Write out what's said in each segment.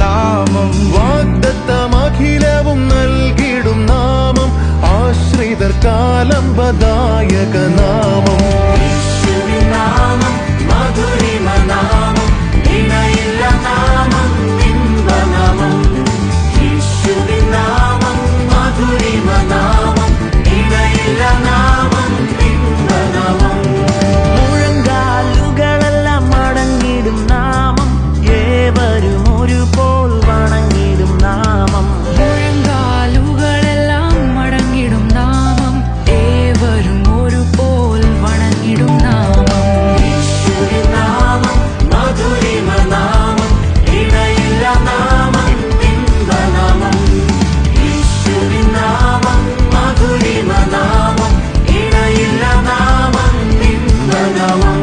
നാമം. വാഗ്ദത്തമഖിലവും നൽകിടും നാമം, ആശ്രിതർക്കാലംബദായക നാമം. യേശുവിൻ നാമം മധുരിമ നാമം, ഇണയില്ല നാമം ഇമ്പനാമം. യേശുവിൻ നാമം മധുരിമ നാമം, ഇണയില്ല നാമം ഇമ്പനാമം. മുഴങ്കാലുകളെല്ലാം മടങ്ങിടും നാമം, ഏവരും ഒരുപോൽ വണങ്ങിടും നാമം. മുഴങ്കാലുകളെല്ലാം മടങ്ങിടും നാമം, ഏവരും ഒരുപോൽ വണങ്ങിടും നാമം. യേശുവിൻ നാമം മധുരിമ നാമം, ഇണയില്ല നാമം ഇമ്പനാമം. യേശുവിൻ നാമം മധുരിമ നാമം, ഇണയില്ല നാമം ഇമ്പനാമം.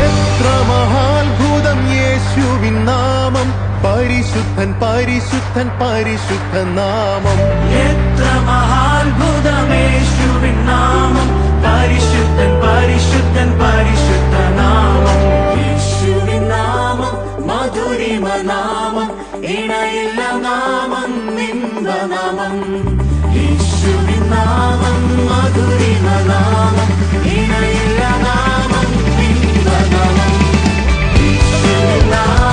എത്ര മഹാത്ഭുതം യേശുവിൻ നാമം, പരിശുദ്ധൻ പരിശുദ്ധൻ പരിശുദ്ധ നാമം. എത്ര മഹാത്ഭുതം യേശുവിൻ നാമം, പരിശുദ്ധൻ പരിശുദ്ധൻ പരിശുദ്ധ നാമം. യേശുവിൻ നാമം മധുരിമ നാമം, ഇണയില്ല നാമം ഇമ്പനാമം. യേശുവിൻ നാമം മധുരിമ നാമം, ഇണയില്ല നാമം ഇമ്പനാമം. യേശുവിൻ നാമം